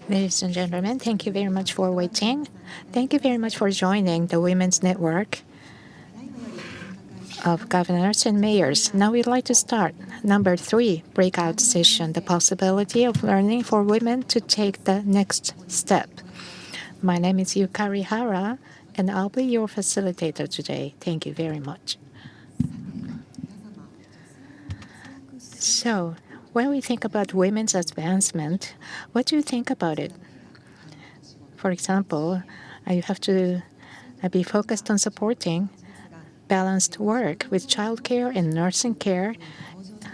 Ladies and gentlemen, thank you very much for waiting. Thank you very much for joining the Women's Network of Governors and Mayors. Now we'd like to start number 3, breakout session, the possibility of learning for women to take the next step. My name is Yukari Hara, and I'll be your facilitator today. Thank you very much. So, when we think about women's advancement, what do you think about it? For example, you have to be focused on supporting balanced work with childcare and nursing care.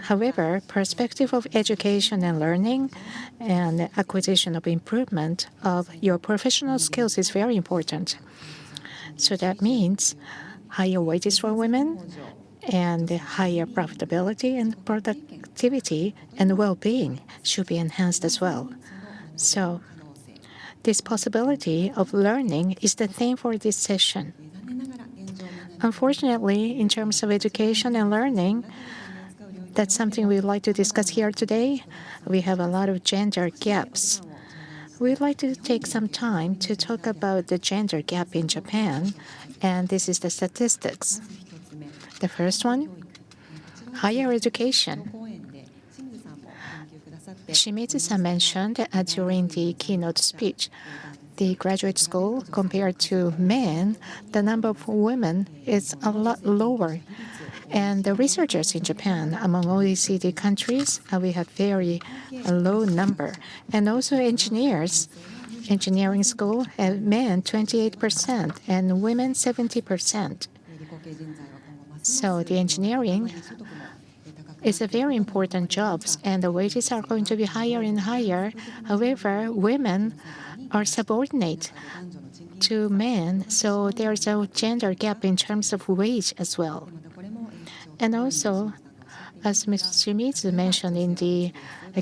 However, perspective of education and learning and acquisition of improvement of your professional skills is very important. So that means higher wages for women and higher profitability and productivity and well-being should be enhanced as well. So this possibility of learning is the theme for this session. Unfortunately, in terms of education and learning, that's something we'd like to discuss here today. We have a lot of gender gaps. We'd like to take some time to talk about the gender gap in Japan, and this is the statistics. The first one, higher education. Shimizu-san mentioned during the keynote speech, the graduate school, compared to men, the number of women is a lot lower. And the researchers in Japan, among OECD countries, we have very low number. And also engineers, engineering school, men 28% and women 70%. So the engineering is a very important job, and the wages are going to be higher and higher. However, women are subordinate to men, so there's a gender gap in terms of wage as well. And also, as Ms. Shimizu mentioned in the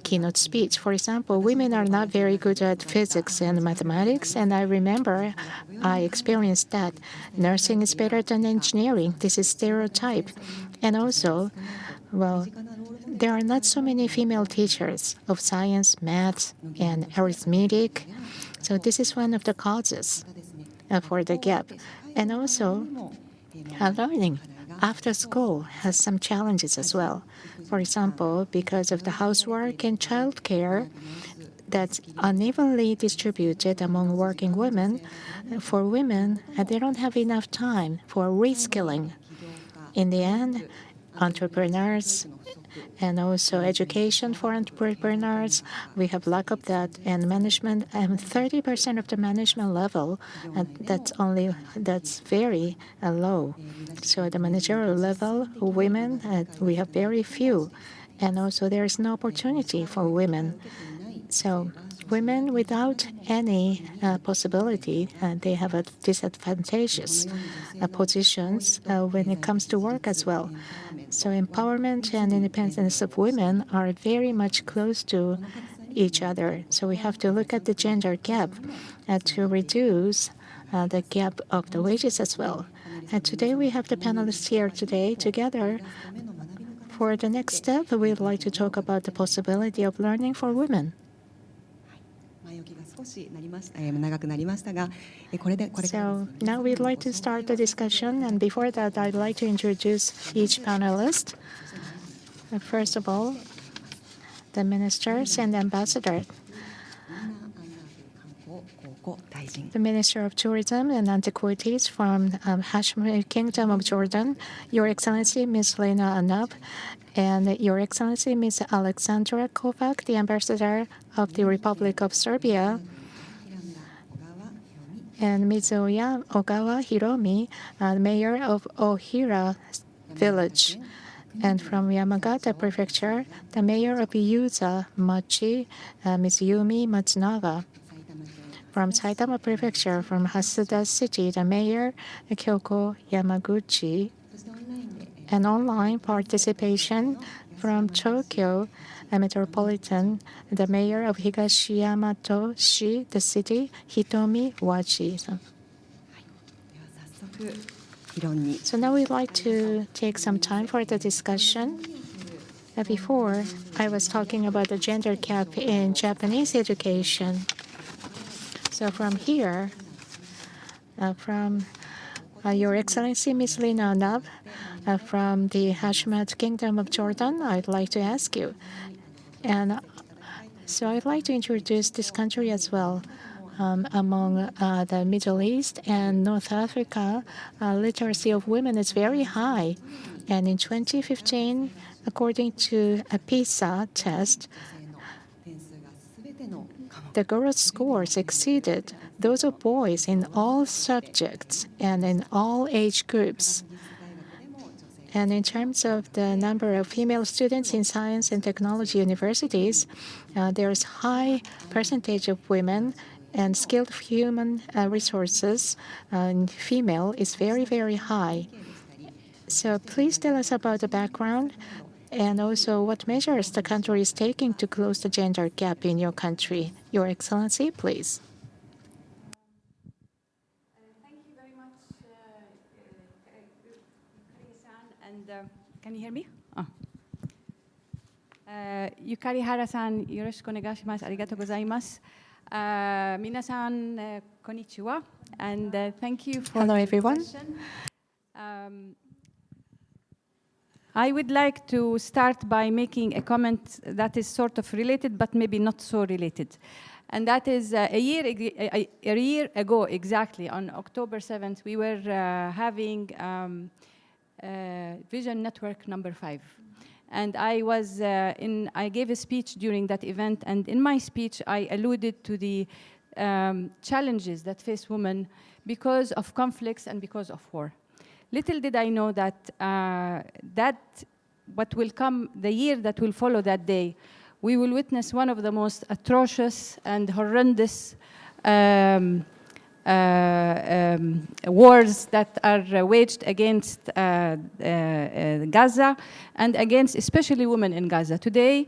keynote speech, for example, women are not very good at physics and mathematics, and I remember I experienced that nursing is better than engineering. This is stereotype. And also, well, there are not so many female teachers of science, math, and arithmetic. So this is one of the causes for the gap. And also, learning after school has some challenges as well. For example, because of the housework and childcare that's unevenly distributed among working women, for women, they don't have enough time for reskilling. In the end, entrepreneurs and also education for entrepreneurs, we have lack of that, and management, and 30% of the management level, and that's very low. So the managerial level, women, we have very few, and also there is no opportunity for women. So women without any possibility, they have a disadvantageous positions when it comes to work as well. So empowerment and independence of women are very much close to each other. So we have to look at the gender gap to reduce the gap of the wages as well. And today we have the panelists here today together. For the next step, we'd like to talk about the possibility of learning for women. So now we'd like to start the discussion, and before that, I'd like to introduce each panelist. First of all, the ministers and ambassador. The Minister of Tourism and Antiquities from Hashemite Kingdom of Jordan, Your Excellency Ms. Lina ANNAB, and Your Excellency Ms. Aleksandra KOVAČ, the Ambassador of the Republic of Serbia, and Ms. Ogawa Hiromi, Mayor of Ohira Village. And from Yamagata Prefecture, the Mayor of Yuza-machi, Ms. Yumi Matsunaga. From Saitama Prefecture, from Hasuda City, the Mayor Kyoko Yamaguchi. and online participation from Tokyo Metropolitan, the mayor of Higashiyamato-shi, the city, Hitomi, Wachi. So now we'd like to take some time for the discussion. Before, I was talking about the gender gap in Japanese education. So from here, from Your Excellency, Ms. Lina ANNAB, from the Hashemite Kingdom of Jordan, I'd like to ask you. And so I'd like to introduce this country as well. Among the Middle East and North Africa, literacy of women is very high. And in 2015, according to a PISA test, the girls' scores exceeded those of boys in all subjects and in all age groups. And in terms of the number of female students in science and technology universities, there's high percentage of women, and skilled human resources in female is very, very high. So please tell us about the background and also what measures the country is taking to close the gender gap in your country. Your Excellency, please. Thank you very much, Yukari-san. And can you hear me? Yukari Hara-san, yoroshiku onegaishimasu. Arigatou gozaimasu. Minasan, konnichiwa. And thank you for Hello, everyone. I would like to start by making a comment that is sort of related, but maybe not so related. And that is a year ago, exactly, on October 7th, we were having Vision Network number 5. And I gave a speech during that event, and in my speech, I alluded to the challenges that face women because of conflicts and because of war. Little did I know that what will come, the year that will follow that day, we will witness one of the most atrocious and horrendous wars that are waged against Gaza and against especially women in Gaza. Today,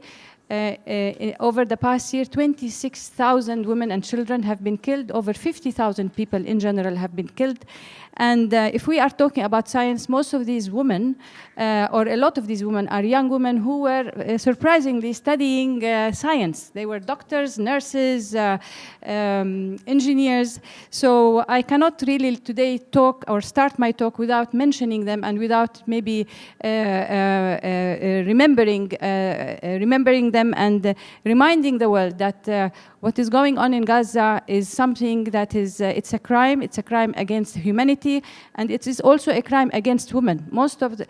over the past year, 26,000 women and children have been killed. Over 50,000 people in general have been killed. And if we are talking about science, most of these women, or a lot of these women, are young women who were surprisingly studying science. They were doctors, nurses, engineers. So I cannot really today talk or start my talk without mentioning them and without maybe remembering them and reminding the world that what is going on in Gaza is something that is, it's a crime against humanity, and it is also a crime against women. Most of the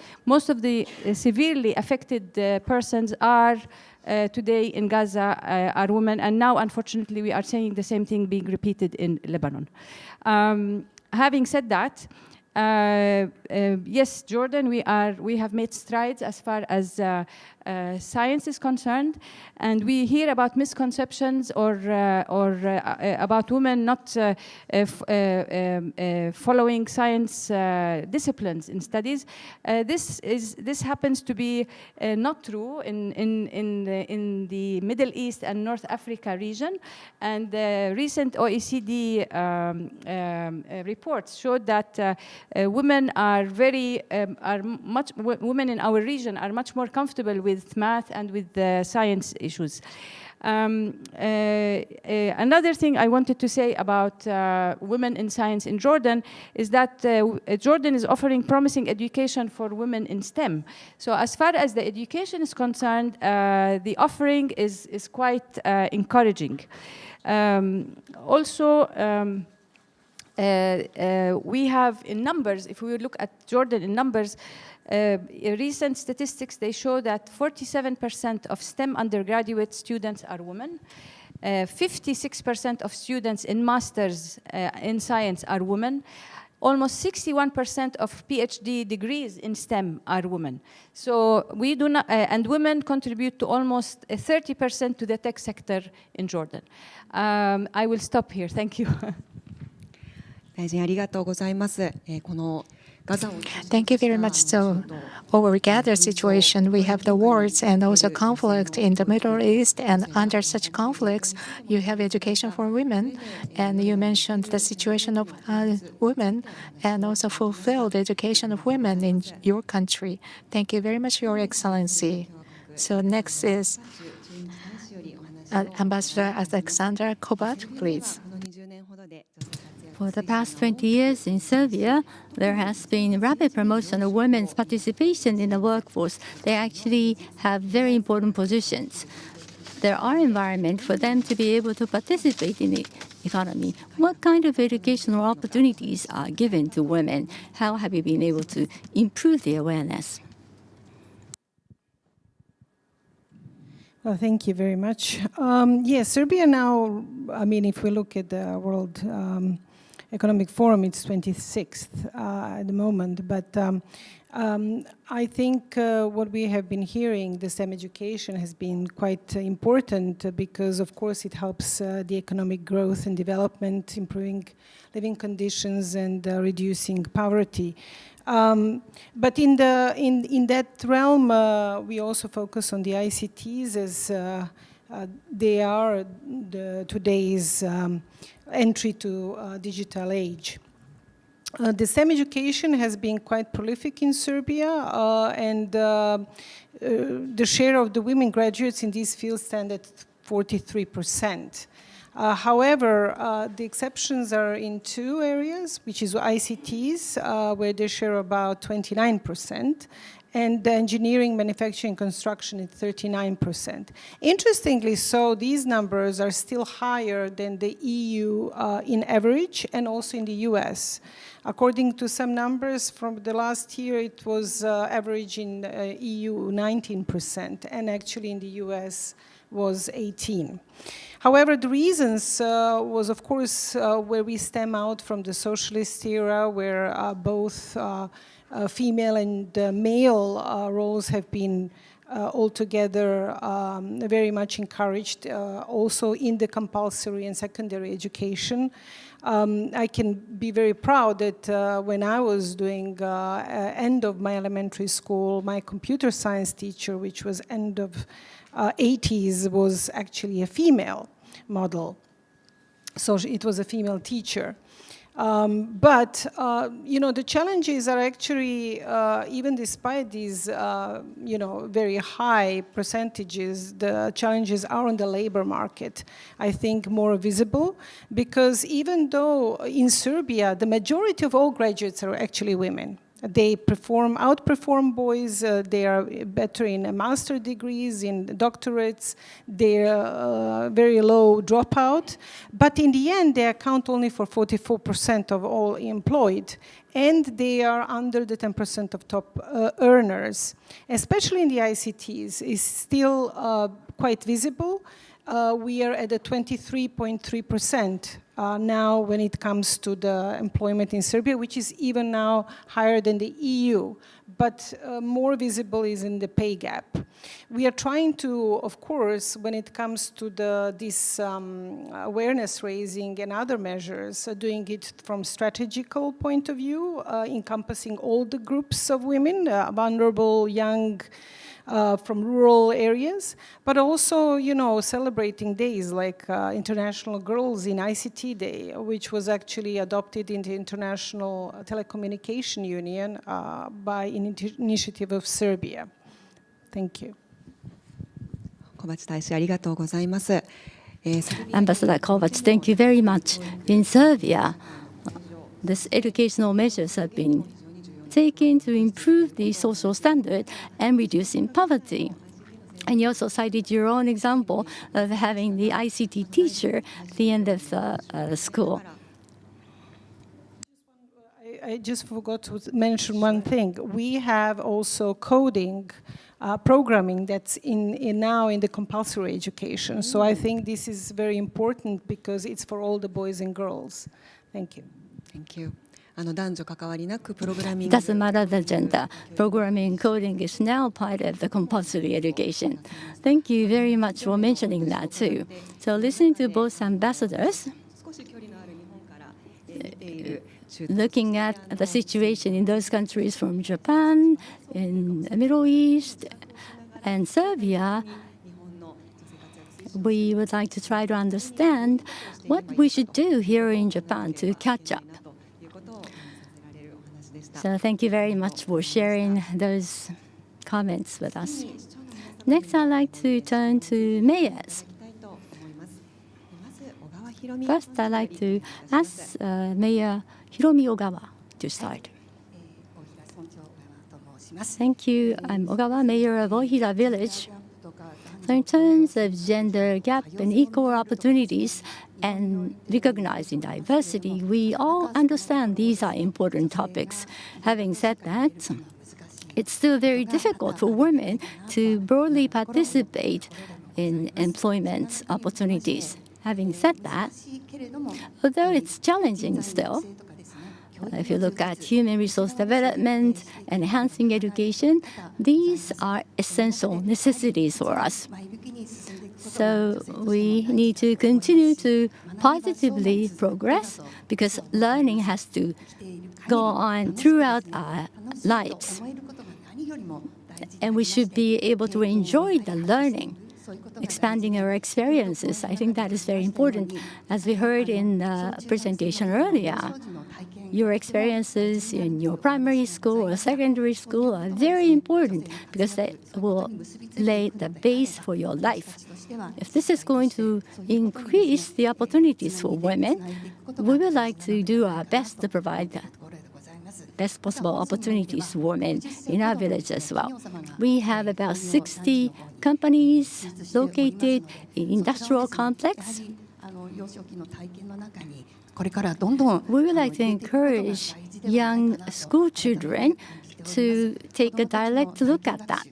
severely affected persons are today in Gaza are women, and now unfortunately we are saying the same thing being repeated in Lebanon. Having said that, yes, Jordan, we have made strides as far as science is concerned, and we hear about misconceptions or about women not following science disciplines in studies. This happens to be not true in the Middle East and North Africa region, and recent OECD reports showed that women women in our region are much more comfortable with math and with science issues. Another thing I wanted to say about women in science in Jordan is that Jordan is offering promising education for women in STEM. So as far as the education is concerned, the offering is quite encouraging. We have in numbers, if we look at Jordan in numbers, recent statistics, they show that 47% of STEM undergraduate students are women. 56% of students in masters in science are women. Almost 61% of PhD degrees in STEM are women. So we do not, and women contribute to almost 30% to the tech sector in Jordan. I will stop here. Thank you. 大臣ありがとうございます。この Thank you very much. So, altogether situation, we have the wars and also conflict in the Middle East, and under such conflicts, you have education for women, and you mentioned the situation of women, and also fulfilled education of women in your country. Thank you very much, Your Excellency. So next is Ambassador Aleksandra KOVAČ, please. For the past 20 years in Serbia, there has been rapid promotion of women's participation in the workforce. They actually have very important positions. There are environments for them to be able to participate in the economy. What kind of educational opportunities are given to women? How have you been able to improve the awareness? Well, thank you very much. Yes, Serbia now, I mean, if we look at the World Economic Forum, it's 26th at the moment, but I think what we have been hearing, the STEM education has been quite important because, of course, it helps the economic growth and development, improving living conditions and reducing poverty. But in that realm, we also focus on the ICTs as they are today's entry to digital age. The STEM education has been quite prolific in Serbia, and the share of the women graduates in these fields stand at 43%. However, the exceptions are in two areas, which is ICTs, where they share about 29%, and engineering, manufacturing, construction at 39%. Interestingly so, these numbers are still higher than the EU in average and also in the US. According to some numbers from the last year, it was average in EU 19%, and actually in the US was 18%. However, the reasons was, of course, where we stem out from the socialist era, where both female and male roles have been altogether very much encouraged, also in the compulsory and secondary education. I can be very proud that when I was doing end of my elementary school, my computer science teacher, which was end of 80s, was actually a female model. So it was a female teacher. But, you know, the challenges are actually, even despite these, you know, very high percentages, the challenges are on the labor market, I think, more visible, because even though in Serbia, the majority of all graduates are actually women. They outperform boys, they are better in master's degrees, in doctorates, they're very low dropout, but in the end they account only for 44% of all employed, and they are under the 10% of top earners. Especially in the ICTs, is still quite visible. We are at a 23.3% now when it comes to the employment in Serbia, which is even now higher than the EU, but more visible is in the pay gap. We are trying to, of course, when it comes to this awareness raising and other measures, doing it from strategical point of view, encompassing all the groups of women, vulnerable, young, from rural areas, but also, you know, celebrating days like International Girls in ICT Day, which was actually adopted in the International Telecommunication Union by an initiative of Serbia. Thank you. Ambassador KOVAČ, thank you very much. In Serbia, these educational measures have been taken to improve the social standard and reducing poverty. And you also cited your own example of having the ICT teacher at the end of the school. I just forgot to mention one thing. We have also coding, programming that's now in the compulsory education. So I think this is very important because it's for all the boys and girls. Thank you. Thank you. It doesn't matter the gender. Programming and coding is now part of the compulsory education. Thank you very much for mentioning that too. So listening to both ambassadors, looking at the situation in those countries from Japan, in the Middle East, and Serbia, we would like to try to understand what we should do here in Japan to catch up. So thank you very much for sharing those comments with us. Next, I'd like to turn to mayors. First, I'd like to ask Mayor Hiromi Ogawa to start. Thank you. I'm Ogawa, Mayor of Ohira Village. So in terms of gender gap and equal opportunities and recognizing diversity, we all understand these are important topics. Having said that, it's still very difficult for women to broadly participate in employment opportunities. Having said that, although it's challenging still, if you look at human resource development, enhancing education, these are essential necessities for us. So we need to continue to positively progress because learning has to go on throughout our lives. And we should be able to enjoy the learning, expanding our experiences. I think that is very important. As we heard in the presentation earlier, your experiences in your primary school or secondary school are very important because they will lay the base for your life. If this is going to increase the opportunities for women, we would like to do our best to provide the best possible opportunities for women in our village as well. We have about 60 companies located in industrial complex. We would like to encourage young school children to take a direct look at that.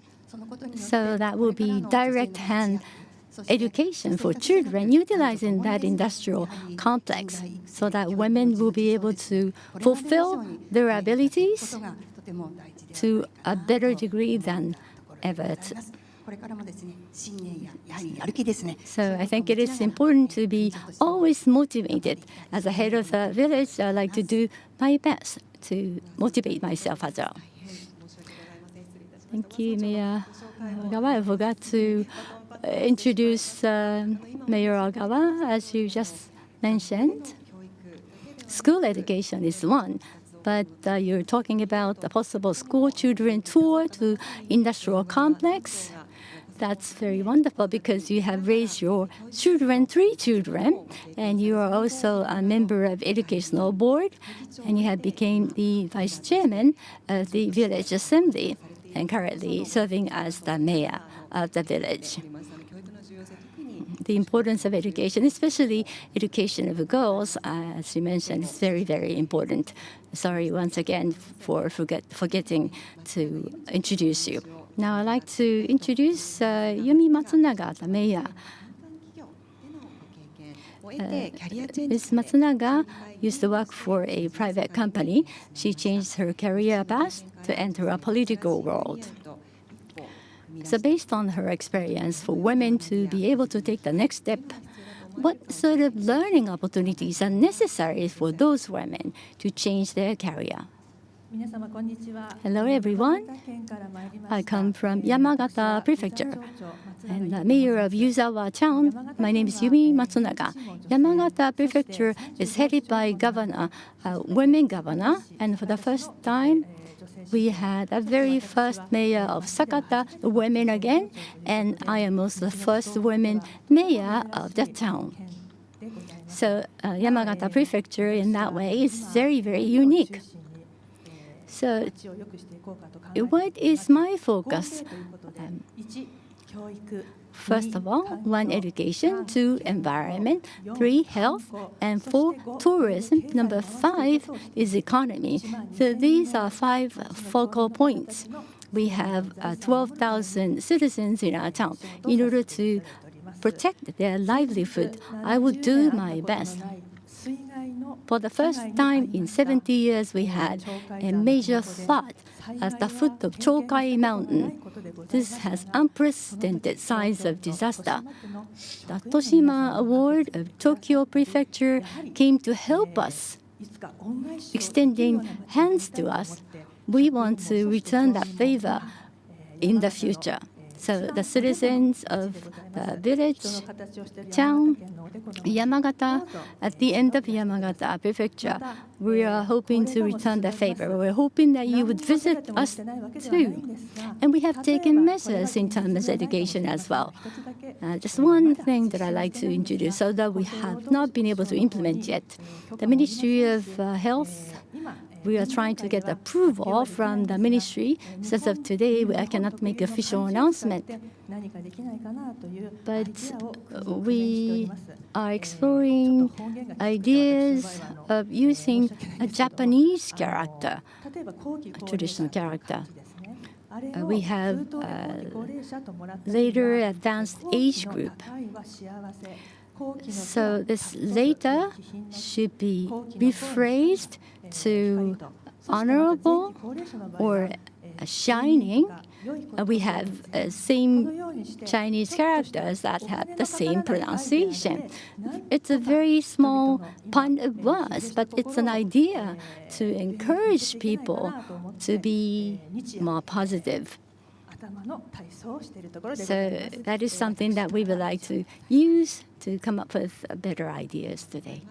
So that will be direct hand education for children utilizing that industrial complex so that women will be able to fulfill their abilities to a better degree than ever. So I think it is important to be always motivated. As a head of the village, I like to do my best to motivate myself as well. Thank you, Mayor Ogawa. I forgot to introduce Mayor Ogawa, as you just mentioned. School education is one, but you're talking about a possible school children tour to industrial complex. That's very wonderful because you have raised your children, 3 children, and you are also a member of educational board, and you have become the vice chairman of the village assembly, and currently serving as the mayor of the village. The importance of education, especially education of girls, as you mentioned, is very, very important. Sorry once again for forgetting to introduce you. Now I'd like to introduce Yumi Matsunaga, the mayor. Ms. Matsunaga used to work for a private company. She changed her career path to enter a political world. So based on her experience for women to be able to take the next step, what sort of learning opportunities are necessary for those women to change their career? Hello, everyone. I come from Yamagata Prefecture. And the mayor of Yuzawa town, my name is Yumi Matsunaga. Yamagata Prefecture is headed by governor, women governor, and for the first time, we had a very first mayor of Sakata, women again, and I am also the first woman mayor of that town. So Yamagata Prefecture in that way is very, very unique. So what is my focus? First of all, 1, education, 2, environment, 3, health, and 4, tourism. Number 5 is economy. So these are 5 focal points. We have 12,000 citizens in our town. In order to protect their livelihood, I will do my best. For the first time in 70 years, we had a major flood at the foot of Chokai Mountain. This has unprecedented size of disaster. The Toshima Award of Tokyo Prefecture came to help us extending hands to us, we want to return that favor in the future. So the citizens of the village, town, Yamagata, at the end of Yamagata Prefecture, we are hoping to return the favor. We're hoping that you would visit us too. And we have taken measures in terms of education as well. Just one thing that I'd like to introduce, although we have not been able to implement yet. The Ministry of Health, we are trying to get approval from the ministry. So as of today, I cannot make official announcement. But we are exploring ideas of using a Japanese character, a traditional character. We have later advanced age group. So this later should be rephrased to honorable or shining. We have same Chinese characters that have the same pronunciation. It's a very small pun of words, but it's an idea to encourage people to be more positive. So that is something that we would like to use to come up with better ideas today.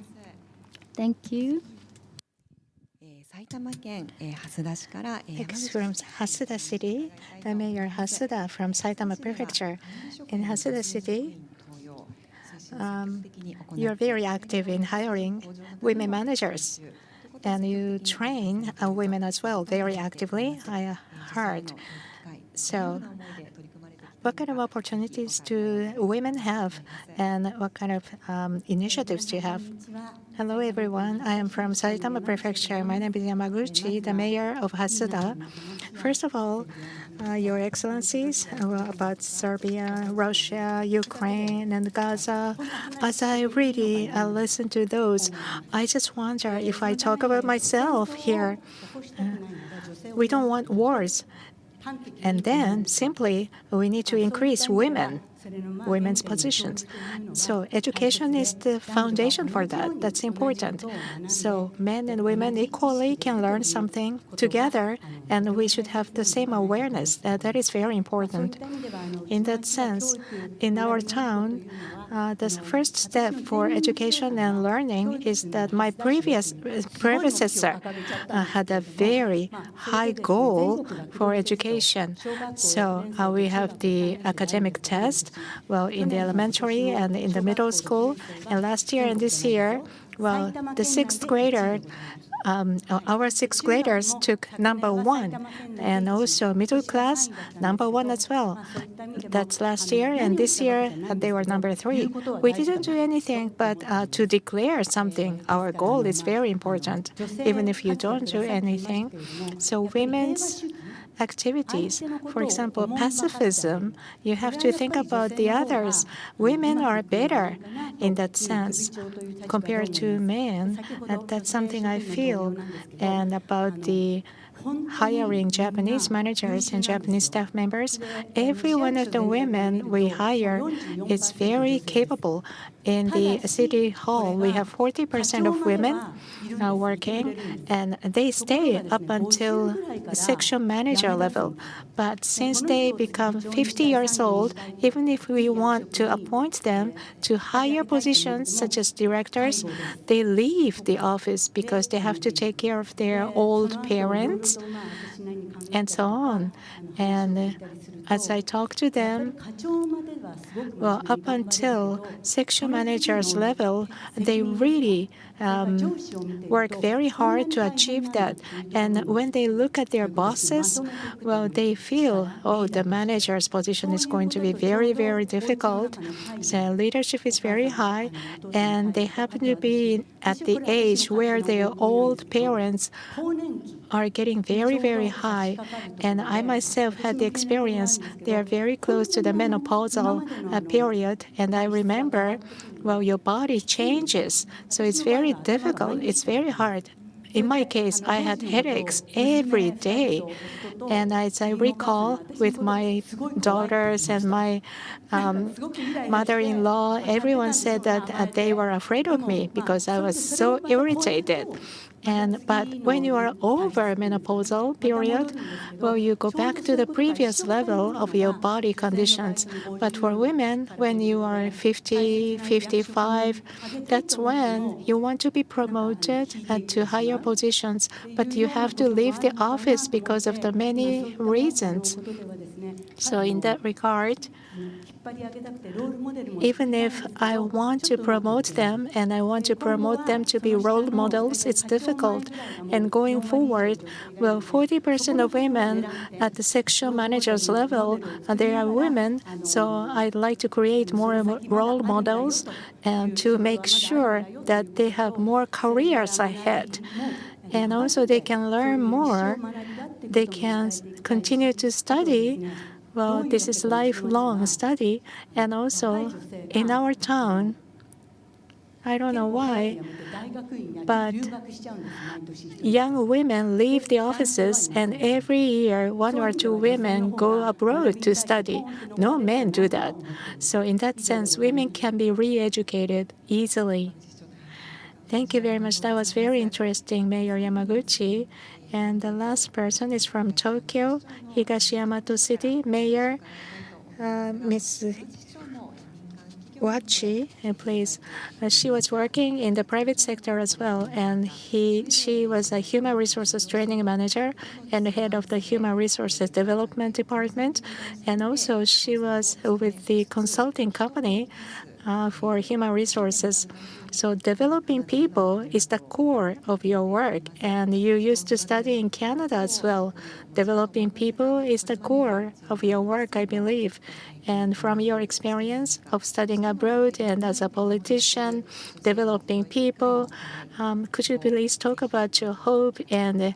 Thank you. Next from Hasuda City, the Mayor Hasuda from Saitama Prefecture. In Hasuda City, you're very active in hiring women managers, and you train women as well very actively, I heard. So what kind of opportunities do women have, and what kind of initiatives do you have? Hello, everyone. I am from Saitama Prefecture. My name is Yamaguchi, the mayor of Hasuda. First of all, Your Excellencies, about Serbia, Russia, Ukraine, and Gaza, as I really listen to those, I just wonder if I talk about myself here. We don't want wars. And then simply we need to increase women's positions. So education is the foundation for that. That's important. So men and women equally can learn something together, and we should have the same awareness. That is very important. In that sense, in our town, the first step for education and learning is that my predecessor had a very high goal for education. So we have the academic test, well, in the elementary and in the middle school. And last year and this year, well, the sixth grader, our sixth graders took #1, and also middle class #1 as well. That's last year, and this year they were #3. We didn't do anything but to declare something. Our goal is very important, even if you don't do anything. So women's activities, for example, pacifism, you have to think about the others. Women are better in that sense compared to men. And that's something I feel. And about the hiring Japanese managers and Japanese staff members, every one of the women we hire is very capable. In the city hall, we have 40% of women working, and they stay up until section manager level. But since they become 50 years old, even if we want to appoint them to higher positions such as directors, they leave the office because they have to take care of their old parents and so on. And as I talk to them, well, up until section managers level, they really work very hard to achieve that. And when they look at their bosses, well, they feel, oh, the manager's position is going to be very, very difficult. So leadership is very high, and they happen to be at the age where their old parents are getting very, very high. And I myself had the experience. They are very close to the menopausal period. And I remember, well, your body changes. So it's very difficult. It's very hard. in my case, I had headaches every day. And as I recall, with my daughters and my mother-in-law, everyone said that they were afraid of me because I was so irritated. But when you are over menopausal period, well, you go back to the previous level of your body conditions. But for women, when you are 50, 55, that's when you want to be promoted to higher positions, but you have to leave the office because of the many reasons. So in that regard, even if I want to promote them and I want to promote them to be role models, it's difficult. And going forward, well, 40% of women at the section managers level, they are women. So I'd like to create more role models and to make sure that they have more careers ahead. And also they can learn more. They can continue to study. Well, this is lifelong study. And also in our town, I don't know why, but young women leave the offices, and every year 1 or 2 women go abroad to study. No men do that. So in that sense, women can be re-educated easily. Thank you very much. That was very interesting, Mayor Yamaguchi. And the last person is from Tokyo, Higashiyamato City, Mayor Ms. Wachi, please. She was working in the private sector as well, and she was a human resources training manager and head of the human resources development department, and also she was with the consulting company for human resources. So developing people is the core of your work, and you used to study in Canada as well. Developing people is the core of your work, I believe. And from your experience of studying abroad and as a politician, developing people, could you please talk about your hope and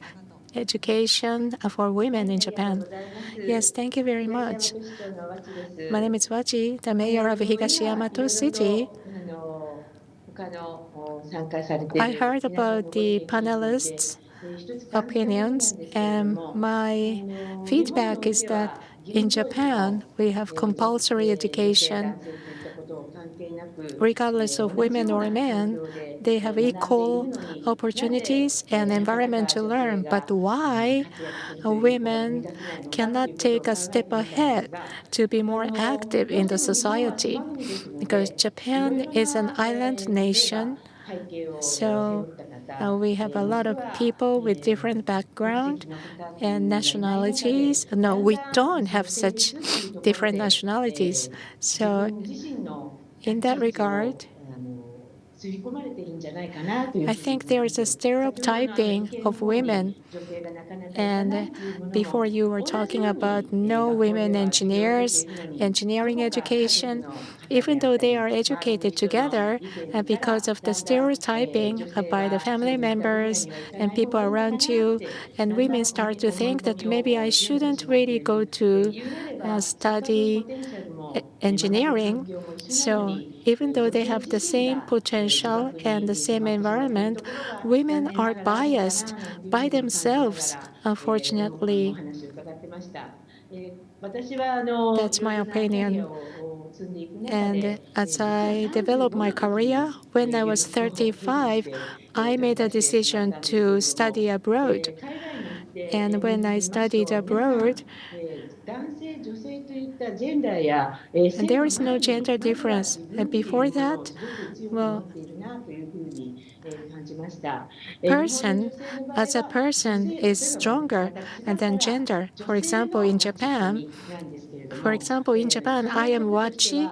education for women in Japan? Yes, thank you very much. My name is Wachi, the mayor of Higashiyamato City. I heard about the panelists' opinions, and my feedback is that in Japan, we have compulsory education. Regardless of women or men, they have equal opportunities and environment to learn. But why women cannot take a step ahead to be more active in the society? Because Japan is an island nation, so we have a lot of people with different background and nationalities. No, we don't have such different nationalities. So in that regard, I think there is a stereotyping of women. And before you were talking about no women engineers, engineering education, even though they are educated together, and because of the stereotyping by the family members and people around you, and women start to think that maybe I shouldn't really go to study engineering. So even though they have the same potential and the same environment, women are biased by themselves, unfortunately. That's my opinion. And as I developed my career, when I was 35, I made a decision to study abroad. And when I studied abroad, and there is no gender difference. And before that, well, person as a person is stronger than gender. For example, in Japan, I am Wachi.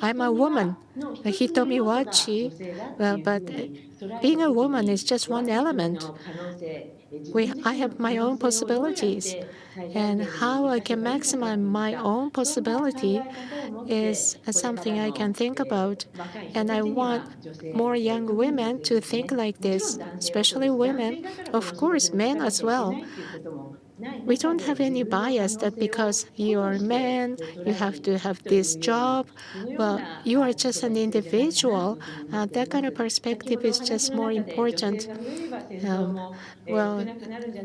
I'm a woman, Hitomi Wachi. Well, but being a woman is just one element. I have my own possibilities, and how I can maximize my own possibility is something I can think about. And I want more young women to think like this, especially women, of course, men as well. We don't have any bias that because you're a man, you have to have this job. Well, you are just an individual. That kind of perspective is just more important. Well,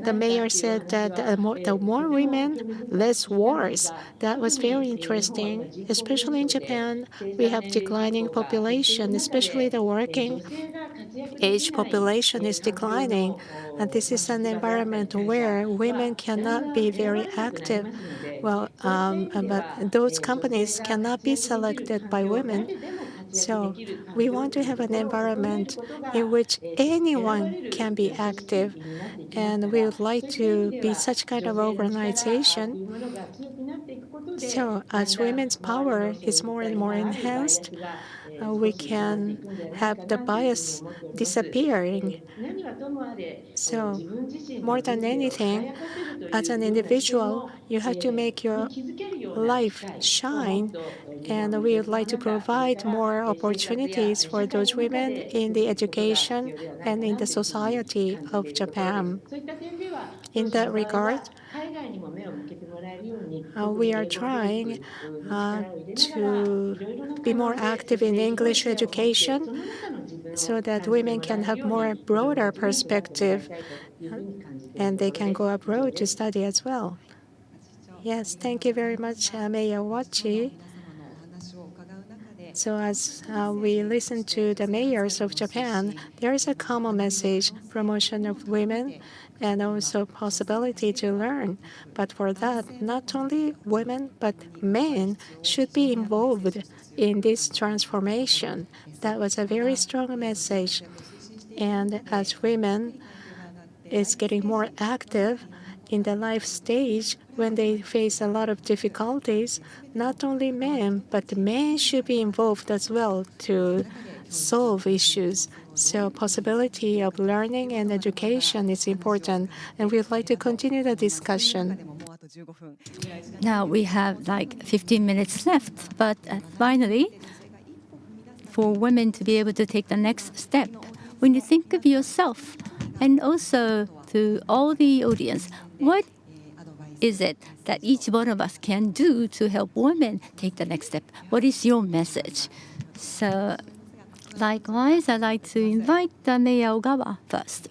the mayor said that the more women, less wars. That was very interesting. Especially in Japan, we have declining population, especially the working age population is declining. And this is an environment where women cannot be very active. Well, but those companies cannot be selected by women. So we want to have an environment in which anyone can be active, and we would like to be such kind of organization. So as women's power is more and more enhanced, we can have the bias disappearing. So more than anything, as an individual, you have to make your life shine, and we would like to provide more opportunities for those women in the education and in the society of Japan. In that regard, we are trying to be more active in English education so that women can have more broader perspective and they can go abroad to study as well. Yes, thank you very much, Mayor Wachi. So as we listen to the mayors of Japan, there is a common message: promotion of women and also possibility to learn. But for that, not only women, but men should be involved in this transformation. That was a very strong message. And as women is getting more active in the life stage, when they face a lot of difficulties, not only men, but men should be involved as well to solve issues. So possibility of learning and education is important, and we'd like to continue the discussion. Now we have like 15 minutes left, but finally, for women to be able to take the next step, when you think of yourself and also to all the audience, what is it that each one of us can do to help women take the next step? What is your message? So likewise, I'd like to invite Mayor Ogawa first.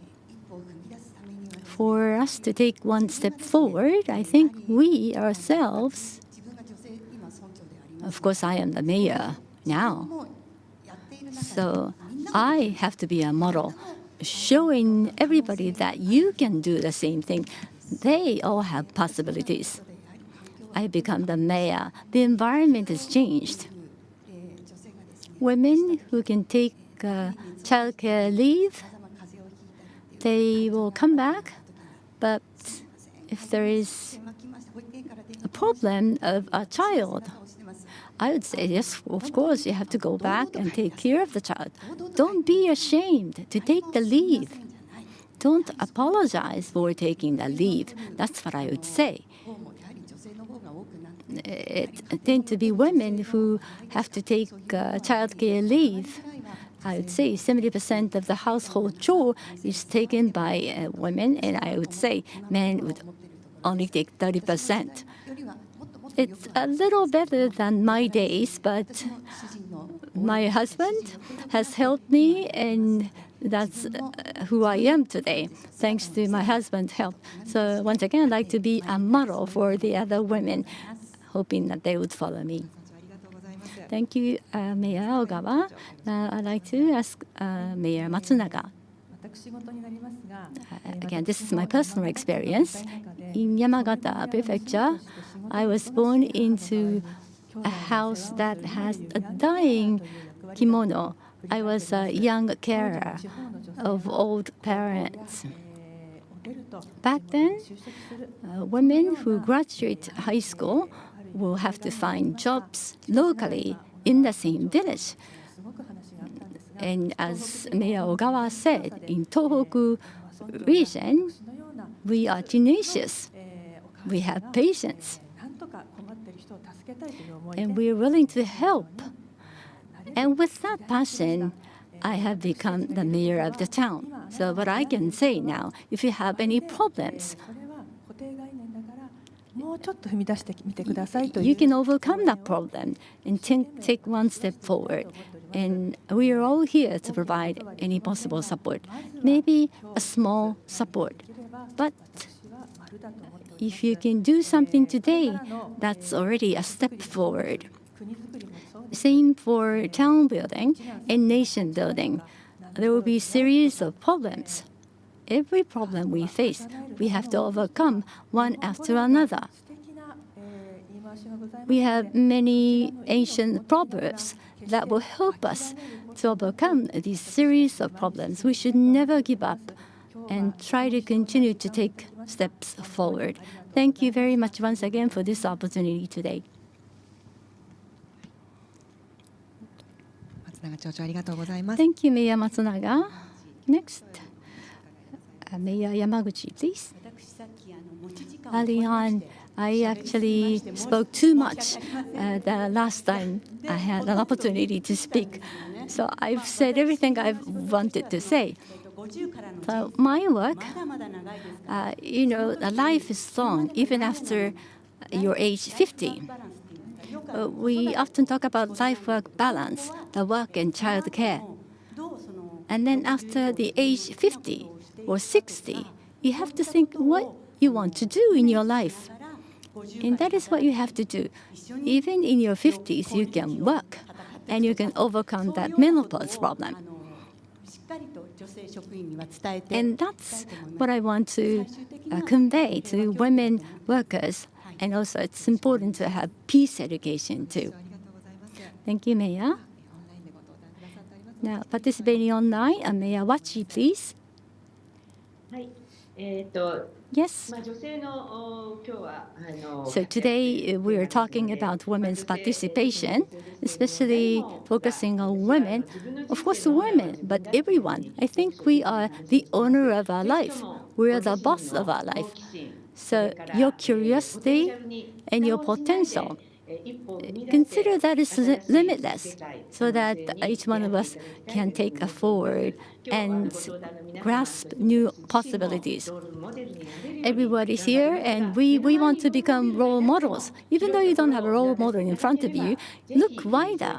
For us to take one step forward, I think we ourselves, of course I am the mayor now, so I have to be a model, showing everybody that you can do the same thing. They all have possibilities. I become the mayor. The environment has changed. Women who can take childcare leave, they will come back. But if there is a problem of a child, I would say, yes, of course, you have to go back and take care of the child. Don't be ashamed to take the leave. Don't apologize for taking the leave. That's what I would say. It tends to be women who have to take childcare leave. I would say 70% of the household chore is taken by women, and I would say men would only take 30%. It's a little better than my days, but my husband has helped me, and that's who I am today, thanks to my husband's help. So once again, I'd like to be a model for the other women, hoping that they would follow me. Thank you, Mayor Ogawa. Now I'd like to ask Mayor Matsunaga. Again, this is my personal experience. In Yamagata Prefecture, I was born into a house that has a dying kimono. I was a young carer of old parents. Back then, women who graduate high school will have to find jobs locally in the same village. And as Mayor Ogawa said, in Tohoku region, we are tenacious. We have patience. And we are willing to help. And with that passion, I have become the mayor of the town. So what I can say now, if you have any problems, もうちょっと踏み出してみてくださいという。 You can overcome that problem and take one step forward. And we are all here to provide any possible support. Maybe a small support. But if you can do something today, that's already a step forward. Same for town building and nation building. There will be a series of problems. Every problem we face, we have to overcome one after another. We have many ancient proverbs that will help us to overcome these series of problems. We should never give up and try to continue to take steps forward. Thank you very much once again for this opportunity today. 松永町長ありがとうございます。 Thank you, Mayor Matsunaga. Next, Mayor Yamaguchi, please. Early on, I actually spoke too much the last time I had an opportunity to speak. So I've said everything I've wanted to say. So my work, life is long, even after your age 50. We often talk about life-work balance, the work and child care. And then after the age 50 or 60, you have to think what you want to do in your life. And that is what you have to do. Even in your 50s, you can work, and you can overcome that menopause problem. And that's what I want to convey to women workers. And also, it's important to have peace education, too. Thank you, Mayor. Now, participating online, Mayor Wachi, please. Yes. So today we are talking about women's participation, especially focusing on women. Of course, women, but everyone. I think we are the owner of our life. We are the boss of our life. So your curiosity and your potential, consider that is limitless, so that each one of us can take a forward and grasp new possibilities. Everybody's here, and we want to become role models. Even though you don't have a role model in front of you, look wider,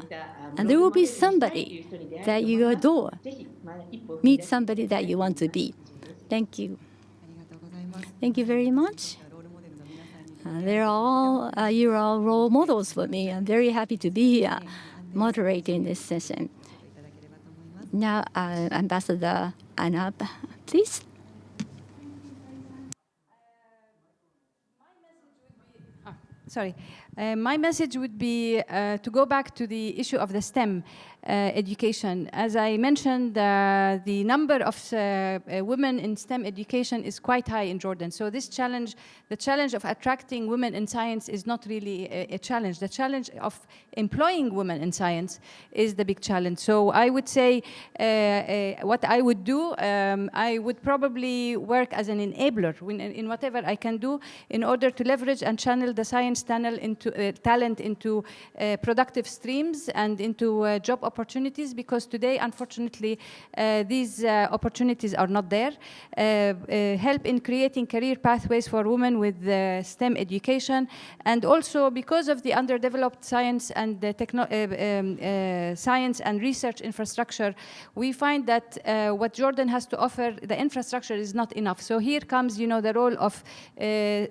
and there will be somebody that you adore. Meet somebody that you want to be. Thank you. Thank you very much. You're all role models for me. I'm very happy to be here moderating this session. Now, Ambassador ANNAB, please. My message would be to go back to the issue of the STEM education. As I mentioned, the number of women in STEM education is quite high in Jordan. So this challenge, the challenge of attracting women in science is not really a challenge. The challenge of employing women in science is the big challenge. So I would say what I would do, I would probably work as an enabler in whatever I can do in order to leverage and channel the science talent into productive streams and into job opportunities, because today, unfortunately, these opportunities are not there. Help in creating career pathways for women with STEM education, and also because of the underdeveloped science and science and research infrastructure, we find that what Jordan has to offer, the infrastructure is not enough. So here comes, the role of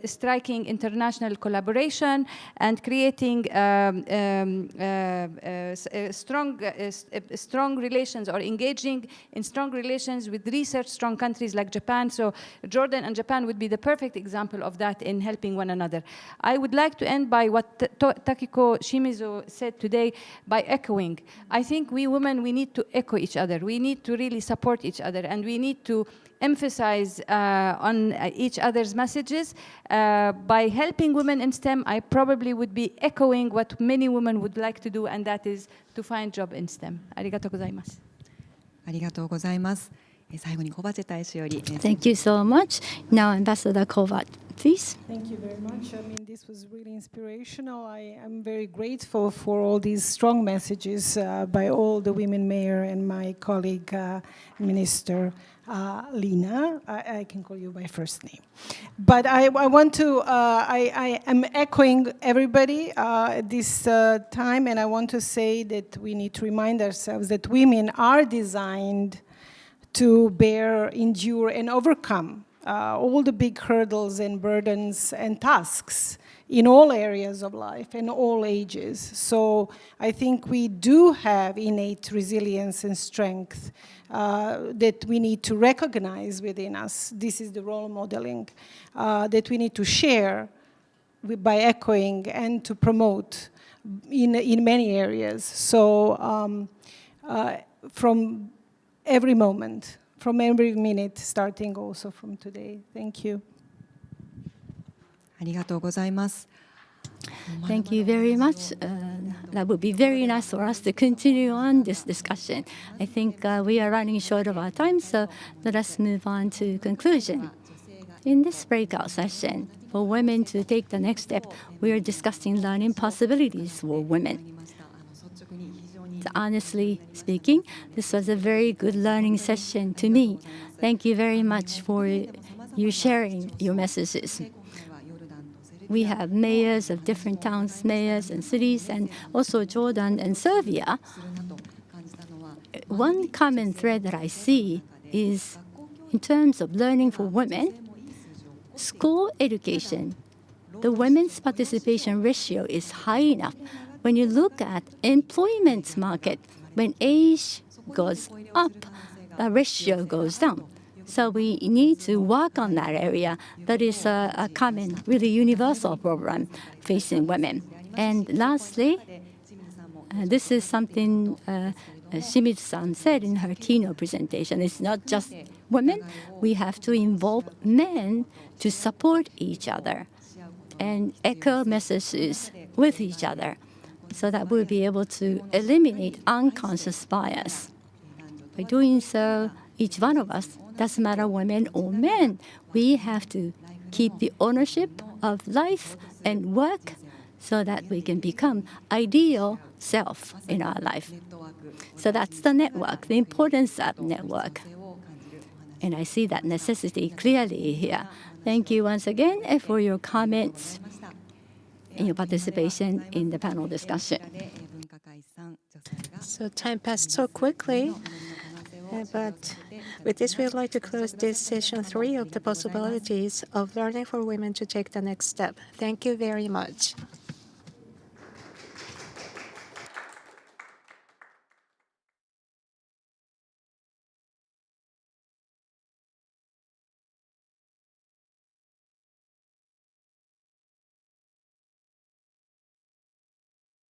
striking international collaboration and creating strong relations, or engaging in strong relations with research-strong countries like Japan. So Jordan and Japan would be the perfect example of that in helping one another. I would like to end by what Takiko Shimizu said today, by echoing. I think we women, we need to echo each other. We need to really support each other, and we need to emphasize on each other's messages. By helping women in STEM, I probably would be echoing what many women would like to do, and that is to find job in STEM. ありがとうございます。ありがとうございます。最後にKOVAČ大使より Thank you so much. Now, Ambassador KOVAČ, please. Thank you very much. I mean, this was really inspirational. I am very grateful for all these strong messages by all the women mayor and my colleague, Minister Lina. I can call you by first name. But I want to, I am echoing everybody this time, and I want to say that we need to remind ourselves that women are designed to bear, endure, and overcome all the big hurdles and burdens and tasks in all areas of life and all ages. So I think we do have innate resilience and strength that we need to recognize within us. This is the role modeling that we need to share by echoing and to promote in many areas. So from every moment, from every minute, starting also from today. Thank you. ありがとうございます。 Thank you very much. That would be very nice for us to continue on this discussion. I think we are running short of our time, so let us move on to conclusion. In this breakout session, for women to take the next step, we are discussing learning possibilities for women. Honestly speaking, this was a very good learning session to me. Thank you very much for you sharing your messages. We have mayors of different towns, mayors and cities, and also Jordan and Serbia. One common thread that I see is in terms of learning for women, school education, the women's participation ratio is high enough. When you look at employment market, when age goes up, the ratio goes down. So we need to work on that area. That is a common, really universal problem facing women. And lastly, this is something Shimizu-san said in her keynote presentation. It's not just women. We have to involve men to support each other and echo messages with each other, so that we'll be able to eliminate unconscious bias. By doing so, each one of us, doesn't matter women or men, we have to keep the ownership of life and work so that we can become ideal self in our life. So that's the network, the importance of network. And I see that necessity clearly here. Thank you once again for your comments and your participation in the panel discussion. So time passed so quickly, but with this, we would like to close this session 3 of the possibilities of learning for women to take the next step. Thank you very much.